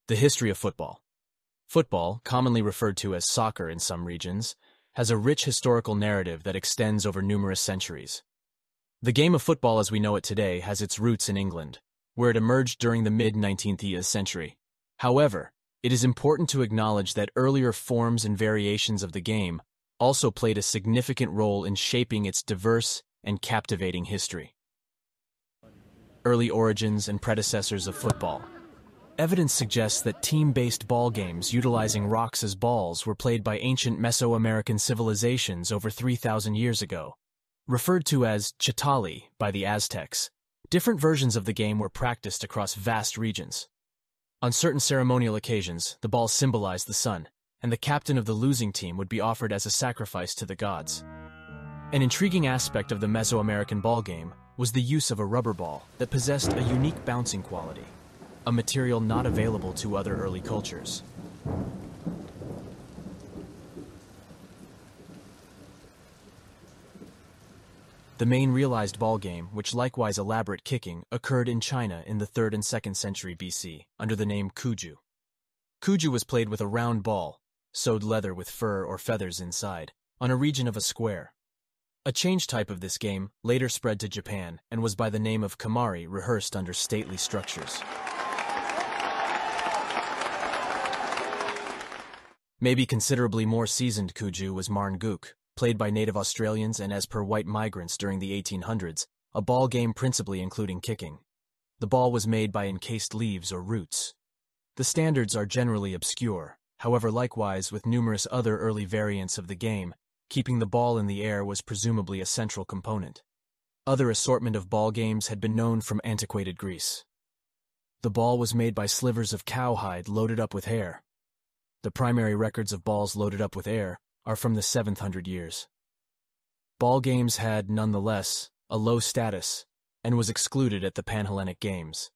The history of football. Football, commonly referred to as soccer in some regions, has a rich historical narrative that extends over numerous centuries. The game of football as we know it today has its roots in England, where it emerged during the mid-19th century. However, it is important to acknowledge that earlier forms and variations of the game also played a significant role in shaping its diverse and captivating history. Early origins and predecessors of football. Evidence suggests that team-based ball games utilizing rocks as balls were played by ancient Mesoamerican civilizations over 3,000 years ago. Referred to as chitali by the Aztecs, different versions of the game were practiced across vast regions. On certain ceremonial occasions, the ball symbolized the sun, and the captain of the losing team would be offered as a sacrifice to the gods. An intriguing aspect of the Mesoamerican ball game was the use of a rubber ball that possessed a unique bouncing quality, a material not available to other early cultures. The main realized ball game, which likewise elaborate kicking, occurred in China in the 3rd and 2nd century BC under the name kuju. Kuju was played with a round ball, sewed leather with fur or feathers inside, on a region of a square. A change type of this game later spread to Japan and was by the name of kamari, rehearsed under stately structures. Maybe considerably more seasoned kuju was marnguk, played by native Australians and as per white migrants during the 1800s, a ball game principally including kicking. The ball was made by encased leaves or roots. The standards are generally obscure, however likewise with numerous other early variants of the game, keeping the ball in the air was presumably a central component. Other assortment of ball games had been known from antiquated Greece. The ball was made by slivers of cowhide loaded up with hair. The primary records of balls loaded up with air are from the 700 years. Ball games had, nonetheless, a low status and was excluded at the Panhellenic Games.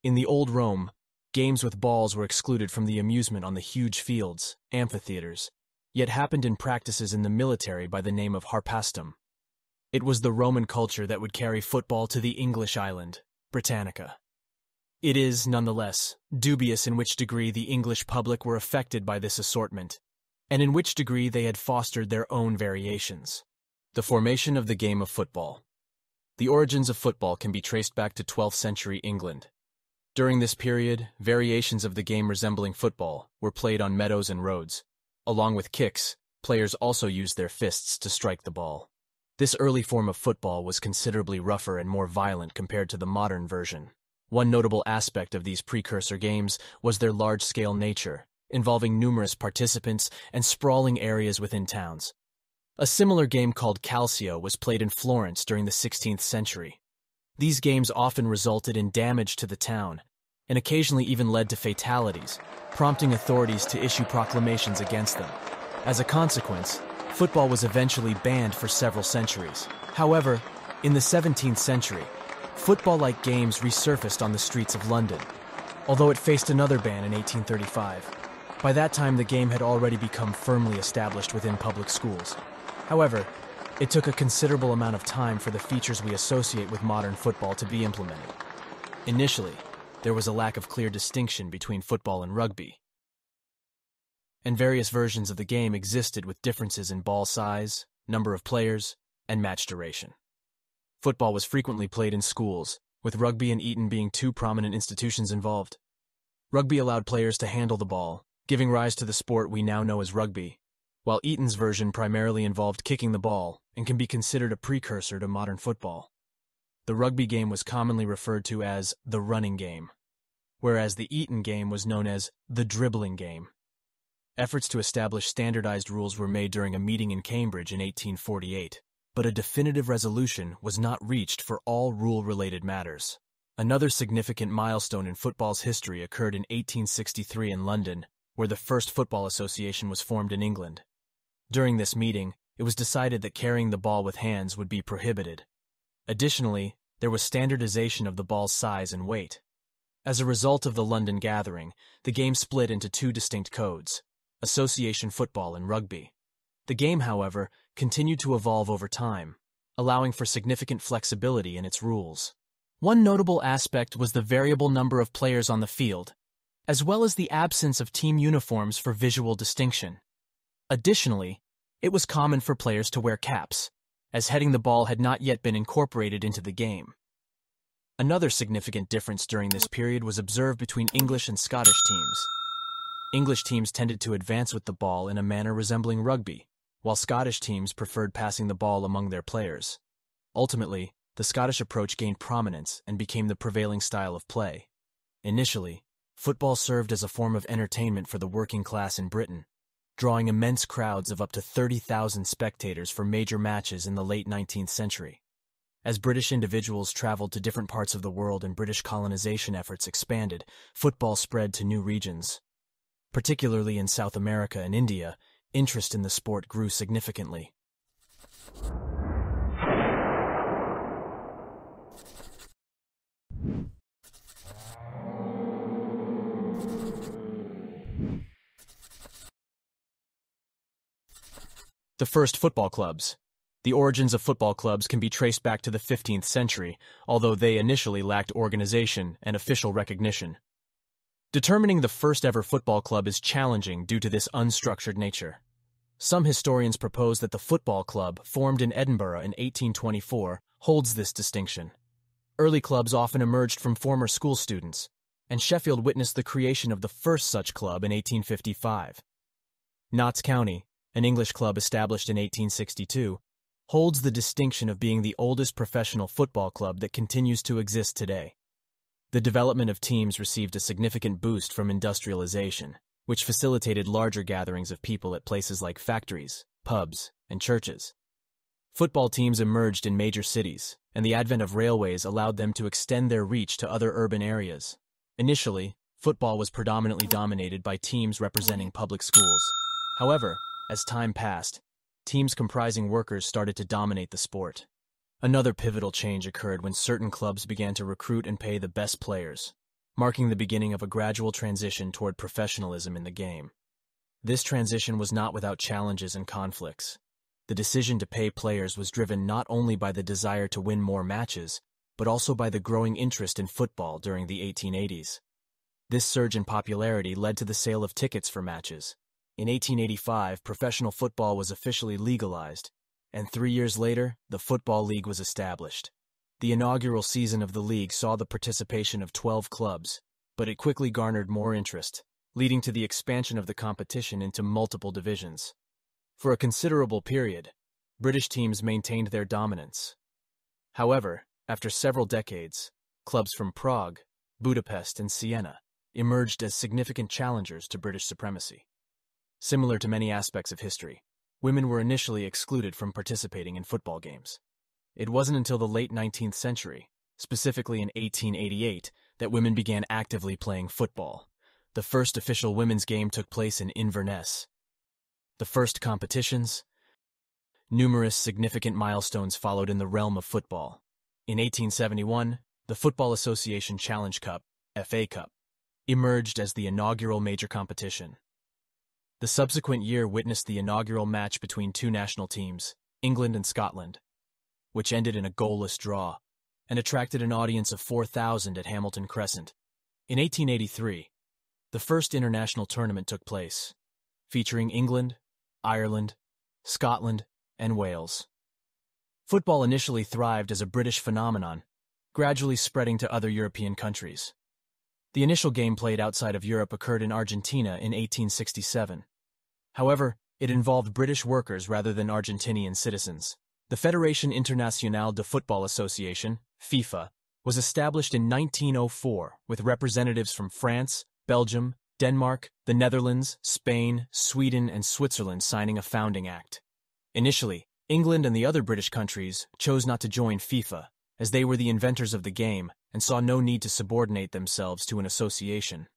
In the Old Rome, games with balls were excluded from the amusement on the huge fields, amphitheaters, yet happened in practices in the military by the name of harpastum. It was the Roman culture that would carry football to the English island, Britannica. It is, nonetheless, dubious in which degree the English public were affected by this assortment, and in which degree they had fostered their own variations. The formation of the game of football. The origins of football can be traced back to 12th century England. During this period, variations of the game resembling football were played on meadows and roads. Along with kicks, players also used their fists to strike the ball. This early form of football was considerably rougher and more violent compared to the modern version. One notable aspect of these precursor games was their large-scale nature, involving numerous participants and sprawling areas within towns. A similar game called calcio was played in Florence during the 16th century. These games often resulted in damage to the town, and occasionally even led to fatalities, prompting authorities to issue proclamations against them. As a consequence, football was eventually banned for several centuries. However, in the 17th century, football-like games resurfaced on the streets of London, although it faced another ban in 1835. By that time, the game had already become firmly established within public schools. However, it took a considerable amount of time for the features we associate with modern football to be implemented. Initially, there was a lack of clear distinction between football and rugby, and various versions of the game existed with differences in ball size, number of players, and match duration. Football was frequently played in schools, with rugby and Eton being two prominent institutions involved. Rugby allowed players to handle the ball, giving rise to the sport we now know as rugby, while Eton's version primarily involved kicking the ball and can be considered a precursor to modern football. The rugby game was commonly referred to as the running game, whereas the Eton game was known as the dribbling game. Efforts to establish standardized rules were made during a meeting in Cambridge in 1848. But a definitive resolution was not reached for all rule-related matters. Another significant milestone in football's history occurred in 1863 in London, where the first football association was formed in England. During this meeting, it was decided that carrying the ball with hands would be prohibited. Additionally, there was standardization of the ball's size and weight. As a result of the London gathering, the game split into two distinct codes: association football and rugby. The game, however, continued to evolve over time, allowing for significant flexibility in its rules. One notable aspect was the variable number of players on the field. as well as the absence of team uniforms for visual distinction. Additionally, it was common for players to wear caps, as heading the ball had not yet been incorporated into the game. Another significant difference during this period was observed between English and Scottish teams. English teams tended to advance with the ball in a manner resembling rugby, while Scottish teams preferred passing the ball among their players. Ultimately, the Scottish approach gained prominence and became the prevailing style of play. Initially, football served as a form of entertainment for the working class in Britain, drawing immense crowds of up to 30,000 spectators for major matches in the late 19th century. As British individuals traveled to different parts of the world and British colonization efforts expanded, football spread to new regions. Particularly in South America and India, interest in the sport grew significantly. The first football clubs. The origins of football clubs can be traced back to the 15th century, although they initially lacked organization and official recognition. Determining the first ever football club is challenging due to this unstructured nature. Some historians propose that the football club, formed in Edinburgh in 1824, holds this distinction. Early clubs often emerged from former school students, and Sheffield witnessed the creation of the first such club in 1855. Notts County, an English club established in 1862, holds the distinction of being the oldest professional football club that continues to exist today. The development of teams received a significant boost from industrialization, which facilitated larger gatherings of people at places like factories, pubs, and churches. Football teams emerged in major cities, and the advent of railways allowed them to extend their reach to other urban areas. Initially, football was predominantly dominated by teams representing public schools. However, as time passed, teams comprising workers started to dominate the sport. Another pivotal change occurred when certain clubs began to recruit and pay the best players, marking the beginning of a gradual transition toward professionalism in the game. This transition was not without challenges and conflicts. The decision to pay players was driven not only by the desire to win more matches, but also by the growing interest in football during the 1880s. This surge in popularity led to the sale of tickets for matches. In 1885, professional football was officially legalized, and 3 years later, the Football League was established. The inaugural season of the league saw the participation of 12 clubs, but it quickly garnered more interest, leading to the expansion of the competition into multiple divisions. For a considerable period, British teams maintained their dominance. However, after several decades, clubs from Prague, Budapest, and Siena emerged as significant challengers to British supremacy. Similar to many aspects of history, women were initially excluded from participating in football games. It wasn't until the late 19th century, specifically in 1888, that women began actively playing football. The first official women's game took place in Inverness. The first competitions. Numerous significant milestones followed in the realm of football. In 1871, the Football Association Challenge Cup, FA Cup, emerged as the inaugural major competition. The subsequent year witnessed the inaugural match between two national teams, England and Scotland, which ended in a goalless draw and attracted an audience of 4,000 at Hamilton Crescent. In 1883, the first international tournament took place, featuring England, Ireland, Scotland, and Wales. Football initially thrived as a British phenomenon, gradually spreading to other European countries. The initial game played outside of Europe occurred in Argentina in 1867. However, it involved British workers rather than Argentinian citizens. The Fédération Internationale de Football Association, FIFA, was established in 1904 with representatives from France, Belgium, Denmark, the Netherlands, Spain, Sweden, and Switzerland signing a founding act. Initially, England and the other British countries chose not to join FIFA, as they were the inventors of the game and saw no need to subordinate themselves to an association.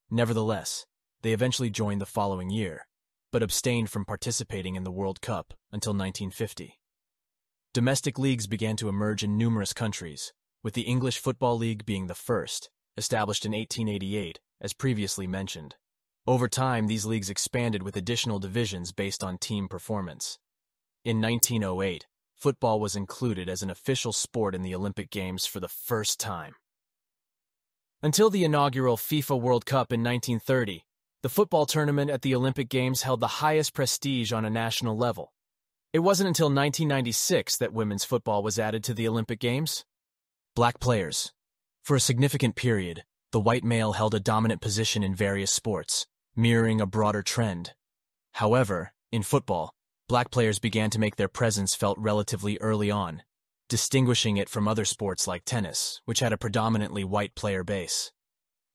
Nevertheless, they eventually joined the following year, but abstained from participating in the World Cup until 1950. Domestic leagues began to emerge in numerous countries, with the English Football League being the first, established in 1888, as previously mentioned. Over time, these leagues expanded with additional divisions based on team performance. In 1908, football was included as an official sport in the Olympic Games for the first time. Until the inaugural FIFA World Cup in 1930, the football tournament at the Olympic Games held the highest prestige on a national level. It wasn't until 1996 that women's football was added to the Olympic Games. Black players. For a significant period, the white male held a dominant position in various sports, mirroring a broader trend. However, in football, black players began to make their presence felt relatively early on, distinguishing it from other sports like tennis, which had a predominantly white player base.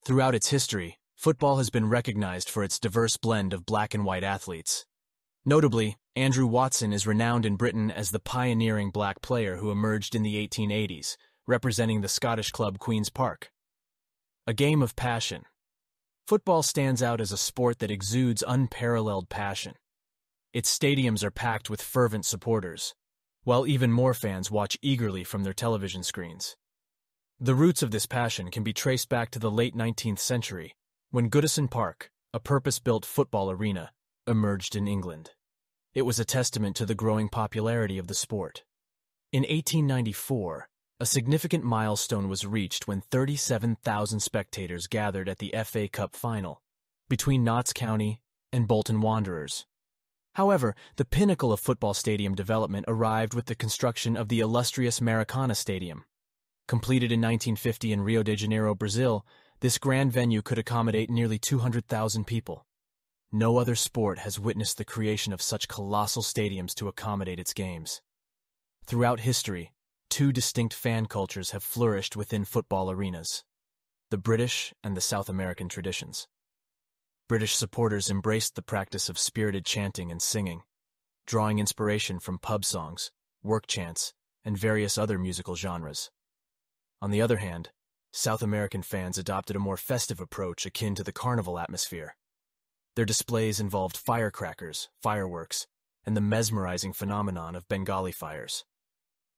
Throughout its history, football has been recognized for its diverse blend of black and white athletes. Notably, Andrew Watson is renowned in Britain as the pioneering black player who emerged in the 1880s, representing the Scottish club Queen's Park. A game of passion. Football stands out as a sport that exudes unparalleled passion. Its stadiums are packed with fervent supporters, while even more fans watch eagerly from their television screens. The roots of this passion can be traced back to the late 19th century, when Goodison Park, a purpose-built football arena, emerged in England. It was a testament to the growing popularity of the sport. In 1894, a significant milestone was reached when 37,000 spectators gathered at the FA Cup final between Notts County and Bolton Wanderers. However, the pinnacle of football stadium development arrived with the construction of the illustrious Maracana Stadium. Completed in 1950 in Rio de Janeiro, Brazil, this grand venue could accommodate nearly 200,000 people. No other sport has witnessed the creation of such colossal stadiums to accommodate its games. Throughout history, two distinct fan cultures have flourished within football arenas: the British and the South American traditions. British supporters embraced the practice of spirited chanting and singing, drawing inspiration from pub songs, work chants, and various other musical genres. On the other hand, South American fans adopted a more festive approach akin to the carnival atmosphere. Their displays involved firecrackers, fireworks, and the mesmerizing phenomenon of Bengali fires.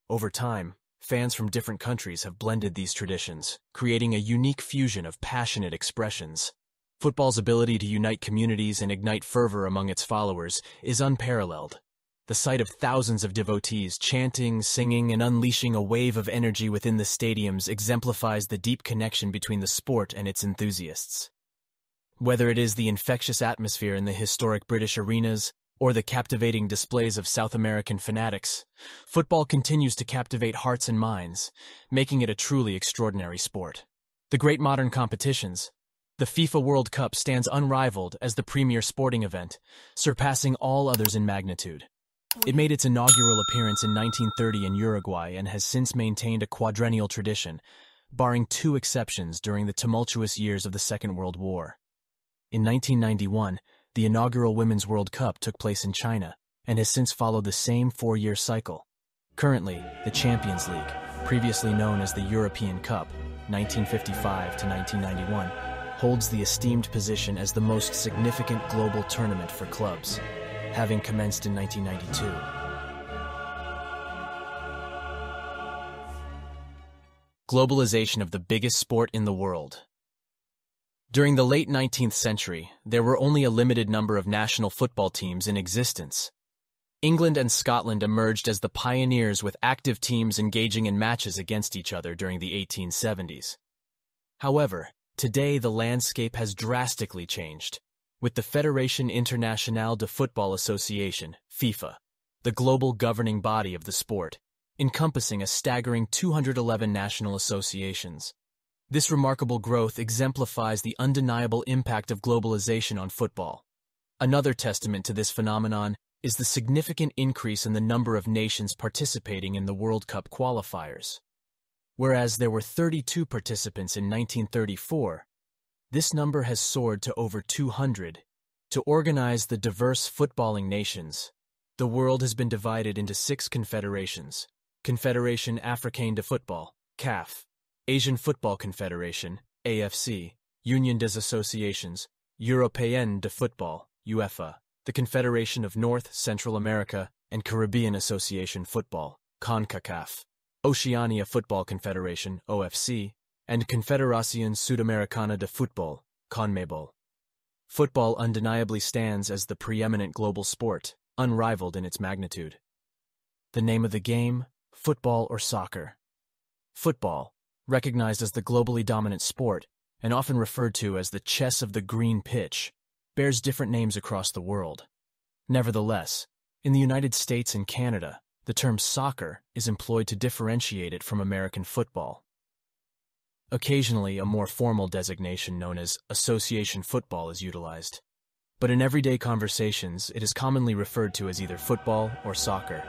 Over time, fans from different countries have blended these traditions, creating a unique fusion of passionate expressions. Football's ability to unite communities and ignite fervor among its followers is unparalleled. The sight of thousands of devotees chanting, singing, and unleashing a wave of energy within the stadiums exemplifies the deep connection between the sport and its enthusiasts. Whether it is the infectious atmosphere in the historic British arenas or the captivating displays of South American fanatics, football continues to captivate hearts and minds, making it a truly extraordinary sport. The great modern competitions, the FIFA World Cup, stands unrivaled as the premier sporting event, surpassing all others in magnitude. It made its inaugural appearance in 1930 in Uruguay and has since maintained a quadrennial tradition, barring two exceptions during the tumultuous years of the Second World War. In 1991, the inaugural Women's World Cup took place in China and has since followed the same four-year cycle. Currently, the Champions League, previously known as the European Cup, 1955 to 1991, holds the esteemed position as the most significant global tournament for clubs, having commenced in 1992. Globalization of the biggest sport in the world. During the late 19th century, there were only a limited number of national football teams in existence. England and Scotland emerged as the pioneers, with active teams engaging in matches against each other during the 1870s. However, today the landscape has drastically changed, with the Fédération Internationale de Football Association, FIFA, the global governing body of the sport, encompassing a staggering 211 national associations. This remarkable growth exemplifies the undeniable impact of globalization on football. Another testament to this phenomenon is the significant increase in the number of nations participating in the World Cup qualifiers. Whereas there were 32 participants in 1934, this number has soared to over 200. To organize the diverse footballing nations, the world has been divided into 6 confederations: Confédération Africaine de Football, CAF; Asian Football Confederation, AFC; Union des Associations Européennes de Football, UEFA; the Confederation of North, Central America, and Caribbean Association Football, CONCACAF; Oceania Football Confederation, OFC; and Confederación Sudamericana de Fútbol, CONMEBOL. Football undeniably stands as the preeminent global sport, unrivaled in its magnitude. The name of the game: football or soccer. Football, recognized as the globally dominant sport, and often referred to as the chess of the green pitch, bears different names across the world. Nevertheless, in the United States and Canada, the term soccer is employed to differentiate it from American football. Occasionally, a more formal designation known as association football is utilized, but in everyday conversations, it is commonly referred to as either football or soccer.